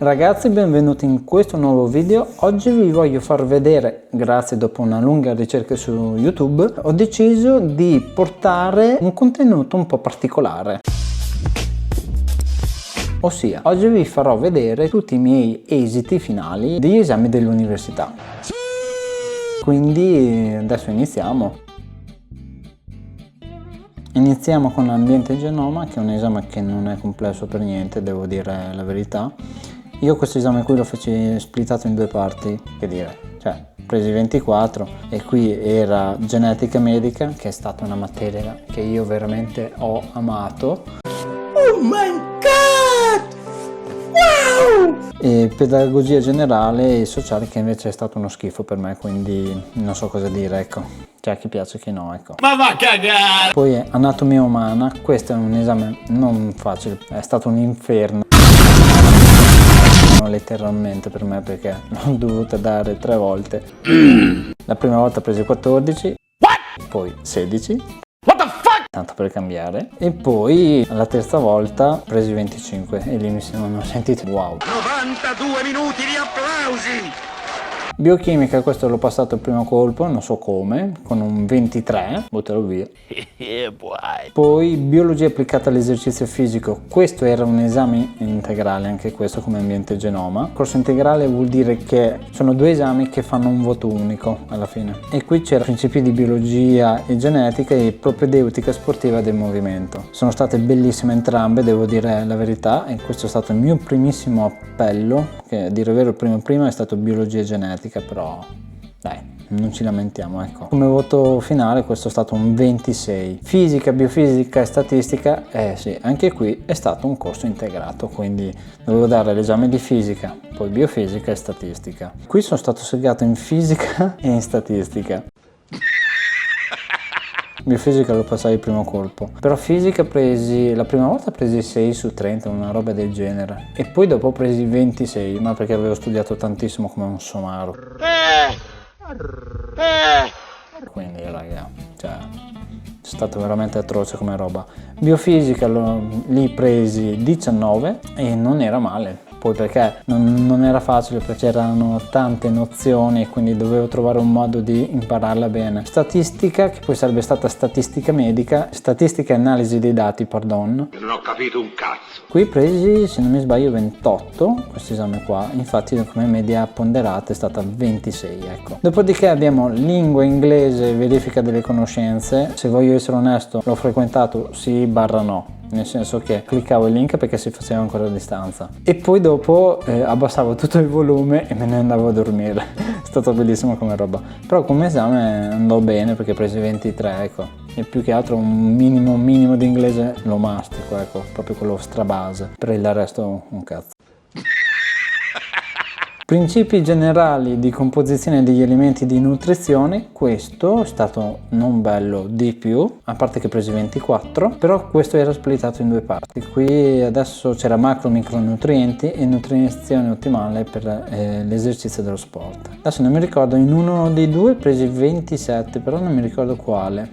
Ragazzi, benvenuti in questo nuovo video. Oggi vi voglio far vedere, grazie dopo una lunga ricerca su YouTube, ho deciso di portare un contenuto un po' particolare. Ossia, oggi vi farò vedere tutti i miei esiti finali degli esami dell'università. Quindi adesso iniziamo. Iniziamo con l'ambiente genoma, che è un esame che non è complesso per niente, devo dire la verità. Io questo esame qui lo feci splittato in due parti, che dire, cioè presi 24 e qui era genetica medica, che è stata una materia che io veramente ho amato. Oh my god! Wow! E pedagogia generale e sociale, che invece è stato uno schifo per me, quindi non so cosa dire, ecco. Cioè, chi piace chi no, ecco. Ma va a cagare! Poi anatomia umana, questo è un esame non facile, è stato un inferno. Letteralmente per me, perché l'ho dovuta dare 3 volte. La prima volta ho preso 14, poi 16, tanto per cambiare, e poi la terza volta ho preso 25 e lì mi sono sentito wow. 92 minuti di applausi! Biochimica, questo l'ho passato il primo colpo, non so come, con un 23, buttalo via. Poi biologia applicata all'esercizio fisico, questo era un esame integrale, anche questo come ambiente genoma. Corso integrale vuol dire che sono 2 esami che fanno un voto unico alla fine. E qui c'era principi di biologia e genetica e propedeutica sportiva del movimento. Sono state bellissime entrambe, devo dire la verità, e questo è stato il mio primissimo appello, che a dire vero il primo è stato biologia e genetica, però dai, non ci lamentiamo, ecco. Come voto finale questo è stato un 26. Fisica, biofisica e statistica, sì, anche qui è stato un corso integrato, quindi dovevo dare l'esame di fisica, poi biofisica e statistica. Qui sono stato segato in fisica e in statistica. Biofisica lo passai il primo colpo, però fisica la prima volta presi 6 su 30, una roba del genere, e poi dopo ho presi 26, ma perché avevo studiato tantissimo come un somaro. Quindi raga, cioè è stato veramente atroce come roba. Biofisica lì presi 19 e non era male. Poi perché non era facile, perché c'erano tante nozioni e quindi dovevo trovare un modo di impararla bene. Statistica, che poi sarebbe stata statistica medica, statistica e analisi dei dati, pardon. Non ho capito un cazzo. Qui presi, se non mi sbaglio, 28, questo esame qua, infatti come media ponderata è stata 26, ecco. Dopodiché abbiamo lingua inglese, verifica delle conoscenze. Se voglio essere onesto, l'ho frequentato sì/no. Nel senso che cliccavo il link perché si faceva ancora a distanza, e poi dopo abbassavo tutto il volume e me ne andavo a dormire. È stato bellissimo come roba, però come esame andò bene perché presi 23, ecco, e più che altro un minimo di inglese lo mastico, ecco, proprio quello strabase, per il resto un cazzo. Principi generali di composizione degli elementi di nutrizione, questo è stato non bello di più, a parte che presi 24, però questo era splittato in 2 parti. Qui adesso c'era macro e micronutrienti e nutrizione ottimale per l'esercizio dello sport. Adesso non mi ricordo, in uno dei 2 presi 27, però non mi ricordo quale.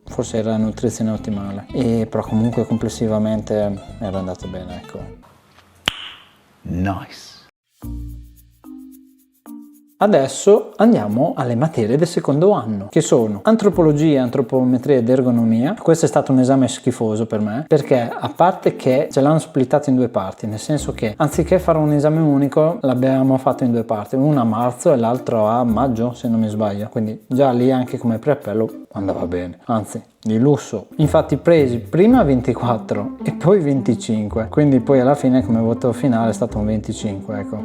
Forse era nutrizione ottimale, però comunque complessivamente era andato bene, ecco. Nice. Adesso andiamo alle materie del secondo anno, che sono antropologia, antropometria ed ergonomia. Questo è stato un esame schifoso per me, perché a parte che ce l'hanno splittato in 2 parti, nel senso che anziché fare un esame unico l'abbiamo fatto in 2 parti, uno a marzo e l'altro a maggio, se non mi sbaglio, quindi già lì anche come preappello andava bene, anzi di lusso. Infatti presi prima 24 e poi 25, quindi poi alla fine come voto finale è stato un 25, ecco.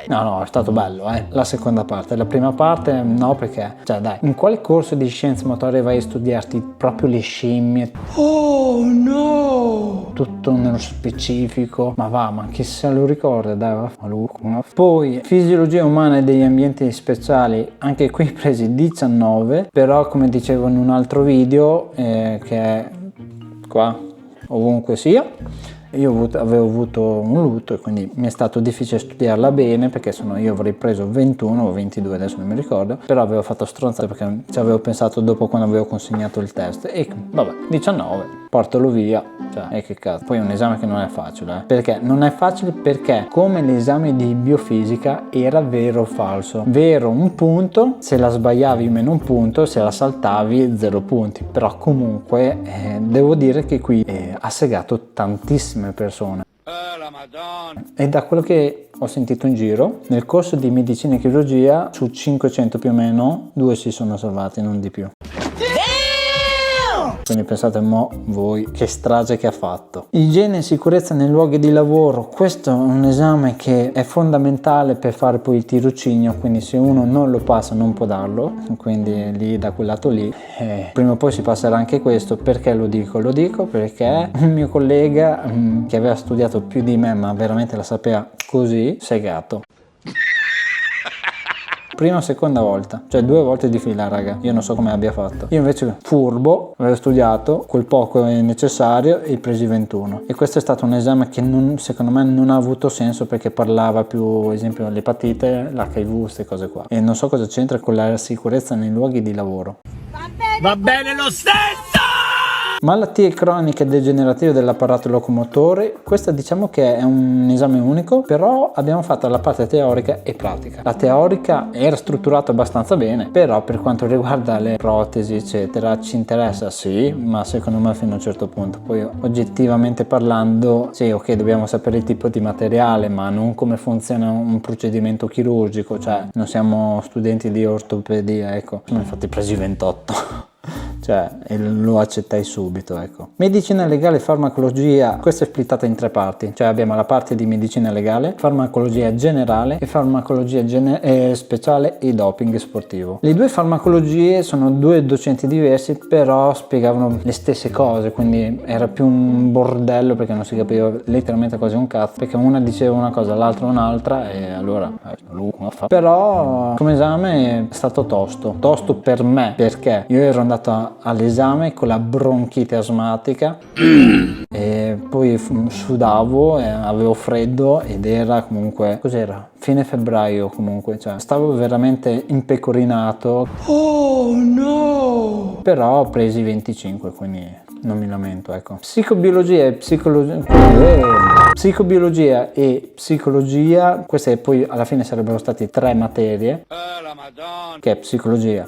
No, è stato bello, la seconda parte. La prima parte no, perché, cioè dai, in quale corso di scienze motorie vai a studiarti proprio le scimmie? Oh no! Tutto nello specifico, ma chi se lo ricorda, dai, Poi fisiologia umana e degli ambienti speciali, anche qui presi 19, però come dicevo in un altro video, che è qua, ovunque sia, io avevo avuto un lutto e quindi mi è stato difficile studiarla bene, perché sennò io avrei preso 21 o 22, adesso non mi ricordo, però avevo fatto stronzate perché ci avevo pensato dopo quando avevo consegnato il test e vabbè, 19. portalo via, cioè, e che cazzo. Poi è un esame che non è facile, perché non è facile, perché come l'esame di biofisica era vero o falso. Vero un punto, se la sbagliavi meno un punto, se la saltavi 0 punti. Però comunque devo dire che qui ha segato tantissime persone. La Madonna. E da quello che ho sentito in giro, nel corso di medicina e chirurgia, su 500 più o meno, 2 si sono salvati, non di più. Quindi pensate mo voi che strage che ha fatto. Igiene e sicurezza nei luoghi di lavoro, questo è un esame che è fondamentale per fare poi il tirocinio, quindi se uno non lo passa non può darlo, quindi lì da quel lato lì prima o poi si passerà anche questo. Perché lo dico? Lo dico perché un mio collega che aveva studiato più di me ma veramente la sapeva così, segato. Prima o seconda volta, cioè 2 volte di fila, raga. Io non so come abbia fatto. Io invece furbo, avevo studiato quel poco necessario e presi 21. E questo è stato un esame che secondo me non ha avuto senso, perché parlava più, ad esempio, l'epatite, l'HIV, queste cose qua. E non so cosa c'entra con la sicurezza nei luoghi di lavoro. Va bene lo stesso! Malattie croniche degenerative dell'apparato locomotore, questa diciamo che è un esame unico, però abbiamo fatto la parte teorica e pratica. La teorica era strutturata abbastanza bene, però per quanto riguarda le protesi eccetera ci interessa, sì, ma secondo me fino a un certo punto. Poi oggettivamente parlando, sì, ok, dobbiamo sapere il tipo di materiale, ma non come funziona un procedimento chirurgico, cioè non siamo studenti di ortopedia, ecco. Sono infatti presi 28. Cioè, e lo accettai subito, ecco. Medicina legale e farmacologia, questa è splittata in 3 parti, cioè abbiamo la parte di medicina legale, farmacologia generale e farmacologia speciale e doping sportivo. Le 2 farmacologie sono 2 docenti diversi, però spiegavano le stesse cose, quindi era più un bordello perché non si capiva letteralmente quasi un cazzo, perché una diceva una cosa, l'altra un'altra, e allora però come esame è stato tosto per me, perché io ero andato all'esame con la bronchite asmatica e poi sudavo e avevo freddo, ed era comunque, cos'era? Fine febbraio comunque, cioè stavo veramente impecorinato. Oh no! Però ho presi 25, quindi non mi lamento, ecco. Psicobiologia e psicologia, queste poi alla fine sarebbero state 3 materie, La Madonna. che è psicologia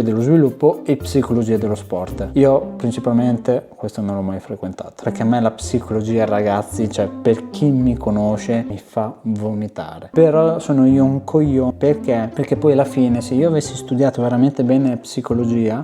dello sviluppo e psicologia dello sport. Io principalmente questo non l'ho mai frequentato, perché a me la psicologia, ragazzi, cioè per chi mi conosce mi fa vomitare. Però sono io un coglione, perché poi alla fine, se io avessi studiato veramente bene psicologia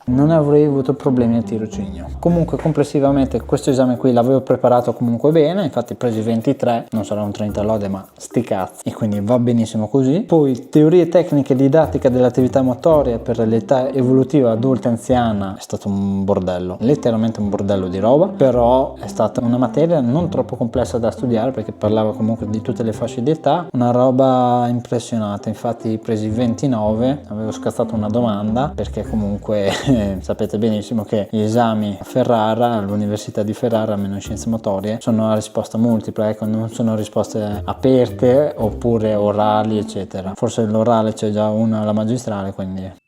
non avrei avuto problemi al tirocinio. Comunque complessivamente questo esame qui l'avevo preparato comunque bene, infatti presi 23, non sarà un 30 lode, ma sti cazzi, e quindi va benissimo così. Poi teorie tecniche didattica dell'attività motoria per l'età evolutiva adulta e anziana, è stato un bordello, letteralmente un bordello di roba, però è stata una materia non troppo complessa da studiare, perché parlava comunque di tutte le fasce di età, una roba impressionante. Infatti presi 29, avevo scazzato una domanda, perché comunque sapete benissimo che gli esami a Ferrara, all'università di Ferrara, almeno in scienze motorie, sono a risposta multipla, ecco, non sono risposte aperte oppure orali eccetera. Forse l'orale c'è già una alla magistrale, quindi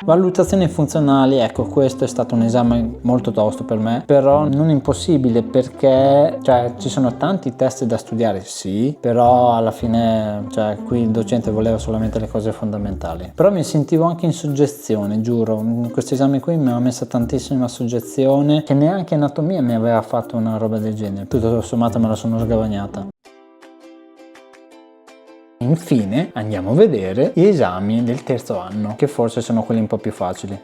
valutazioni funzionali, ecco, questo è stato un esame molto tosto per me, però non impossibile, perché cioè ci sono tanti test da studiare, sì, però alla fine, cioè, qui il docente voleva solamente le cose fondamentali. Però mi sentivo anche in soggezione, giuro, questo esame qui mi ha messo tantissima soggezione, che neanche anatomia mi aveva fatto una roba del genere, tutto sommato me la sono sgavagnata. Infine andiamo a vedere gli esami del terzo anno, che forse sono quelli un po' più facili.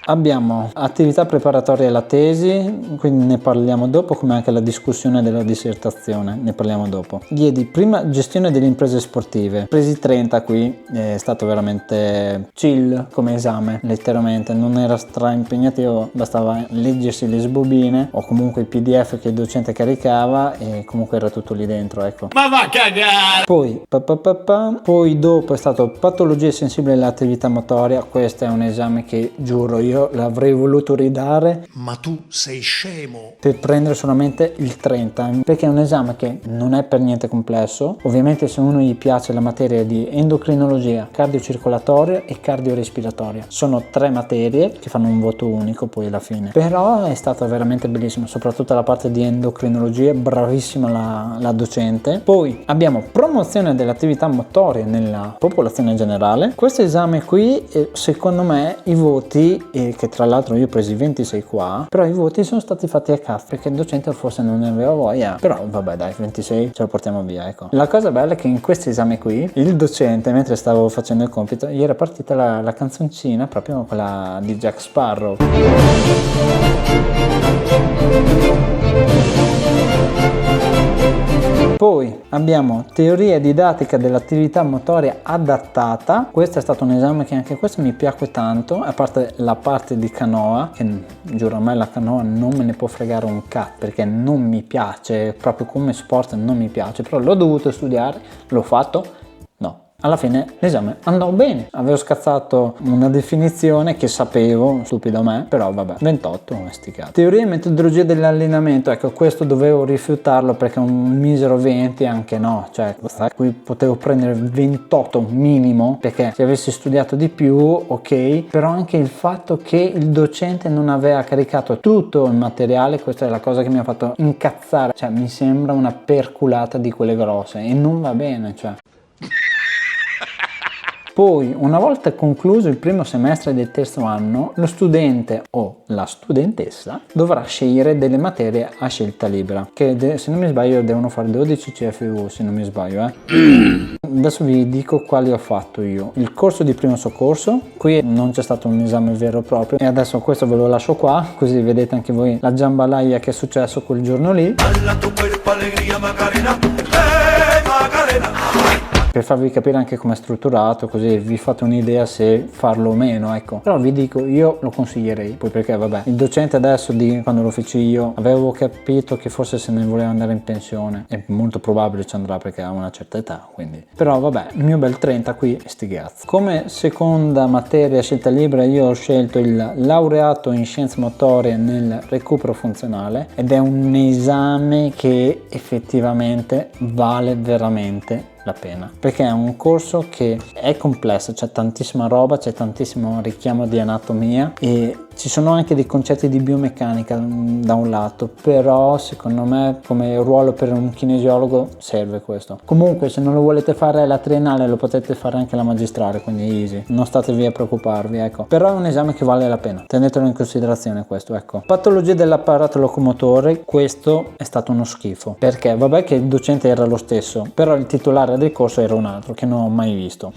Abbiamo attività preparatorie alla tesi, quindi ne parliamo dopo, come anche la discussione della dissertazione, ne parliamo dopo. Diedi prima gestione delle imprese sportive, presi 30 qui, è stato veramente chill come esame, letteralmente, non era stra impegnativo, bastava leggersi le sbobine o comunque i PDF che il docente caricava e comunque era tutto lì dentro, ecco. Ma va a cagare! Poi dopo è stato patologie sensibili all'attività motoria, questo è un esame che giuro io io l'avrei voluto ridare Ma tu sei scemo. per prendere solamente il 30, perché è un esame che non è per niente complesso. Ovviamente se uno gli piace la materia di endocrinologia, cardiocircolatoria e cardiorespiratoria, sono 3 materie che fanno un voto unico poi alla fine, però è stata veramente bellissima, soprattutto la parte di endocrinologia, bravissima la docente. Poi abbiamo promozione dell'attività motoria nella popolazione generale. Questo esame qui, secondo me i voti, che tra l'altro io ho preso i 26 qua, però i voti sono stati fatti a cazzo perché il docente forse non ne aveva voglia, però vabbè dai, 26 ce lo portiamo via, ecco. La cosa bella è che in questo esame qui il docente, mentre stavo facendo il compito, gli era partita la canzoncina, proprio quella di Jack Sparrow. Poi abbiamo teoria didattica dell'attività motoria adattata. Questo è stato un esame che anche questo mi piacque tanto, a parte la parte di canoa, che giuro a me la canoa non me ne può fregare un cazzo perché non mi piace, proprio come sport non mi piace, però l'ho dovuto studiare, l'ho fatto. Alla fine l'esame andò bene, avevo scazzato una definizione che sapevo, stupido me, però vabbè, 28, sti cazzi. Teoria e metodologia dell'allenamento, ecco questo dovevo rifiutarlo perché un misero 20 anche no, cioè qui potevo prendere 28 minimo perché se avessi studiato di più ok, però anche il fatto che il docente non aveva caricato tutto il materiale, questa è la cosa che mi ha fatto incazzare, cioè mi sembra una perculata di quelle grosse e non va bene, cioè. Poi, una volta concluso il primo semestre del terzo anno, lo studente o la studentessa dovrà scegliere delle materie a scelta libera, che se non mi sbaglio devono fare 12 CFU, se non mi sbaglio. Adesso vi dico quali ho fatto io. Il corso di primo soccorso, qui non c'è stato un esame vero e proprio, e adesso questo ve lo lascio qua, così vedete anche voi la jambalaya che è successo quel giorno lì. Per farvi capire anche come è strutturato, così vi fate un'idea se farlo o meno, ecco. Però vi dico, io lo consiglierei, poi perché vabbè, il docente adesso quando lo feci io, avevo capito che forse se ne voleva andare in pensione, è molto probabile ci andrà perché ha una certa età, quindi. Però vabbè, il mio bel 30 qui, sti cazzi. Come seconda materia a scelta libera io ho scelto il laureato in scienze motorie nel recupero funzionale, ed è un esame che effettivamente vale veramente la pena, perché è un corso che è complesso, c'è tantissima roba, c'è tantissimo richiamo di anatomia e ci sono anche dei concetti di biomeccanica da un lato, però secondo me come ruolo per un kinesiologo serve questo. Comunque se non lo volete fare la triennale lo potete fare anche la magistrale, quindi easy, non statevi a preoccuparvi, ecco. Però è un esame che vale la pena, tenetelo in considerazione questo, ecco. Patologie dell'apparato locomotore, questo è stato uno schifo, perché vabbè che il docente era lo stesso, però il titolare del corso era un altro che non ho mai visto,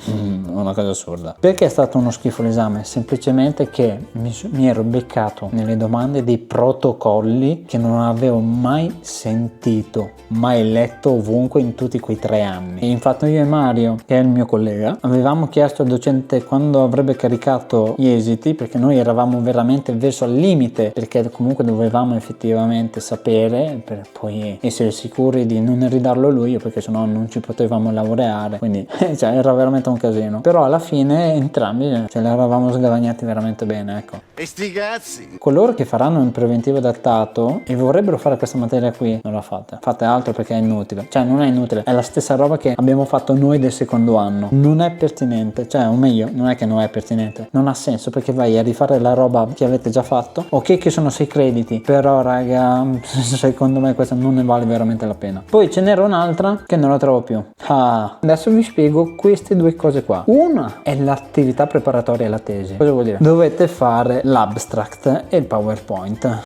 una cosa assurda. Perché è stato uno schifo l'esame? Semplicemente che mi ero beccato nelle domande dei protocolli che non avevo mai sentito, mai letto ovunque in tutti quei 3 anni. E infatti io e Mario, che è il mio collega, avevamo chiesto al docente quando avrebbe caricato gli esiti, perché noi eravamo veramente verso al limite, perché comunque dovevamo effettivamente sapere per poi essere sicuri di non ridarlo lui, perché sennò non ci potevamo laureare, quindi cioè, era veramente un casino. Però alla fine entrambi ce l'eravamo sgavagnati veramente bene, ecco. E sti cazzi! Coloro che faranno un preventivo adattato e vorrebbero fare questa materia qui, non la fate. Fate altro perché è inutile. Cioè non è inutile, è la stessa roba che abbiamo fatto noi del secondo anno. Non è pertinente, cioè o meglio, non è che non è pertinente, non ha senso perché vai a rifare la roba che avete già fatto. Ok che sono 6 crediti, però raga, secondo me questa non ne vale veramente la pena. Poi ce n'era un'altra che non la trovo più. Adesso vi spiego queste 2 cose qua. Una è l'attività preparatoria alla tesi. Cosa vuol dire? Dovete fare l'abstract e il PowerPoint.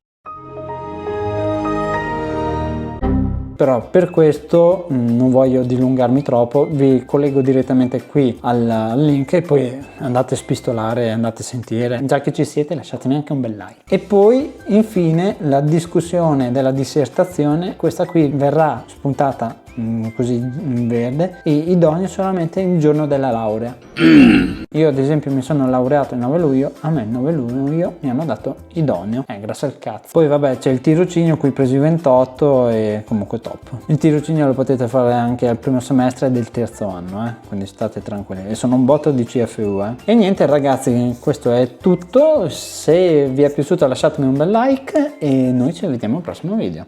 Però per questo non voglio dilungarmi troppo, vi collego direttamente qui al link e poi andate a spistolare, andate a sentire. Già che ci siete lasciatemi anche un bel like. E poi infine la discussione della dissertazione, questa qui verrà spuntata così in verde, e idoneo solamente il giorno della laurea. Io ad esempio mi sono laureato il 9 luglio, a me il 9 luglio mi hanno dato idoneo, grazie al cazzo. Poi vabbè, c'è il tirocinio, qui presi 28 e comunque top. Il tirocinio lo potete fare anche al primo semestre del terzo anno, quindi state tranquilli, e sono un botto di CFU. E niente ragazzi, questo è tutto. Se vi è piaciuto lasciatemi un bel like e noi ci vediamo al prossimo video.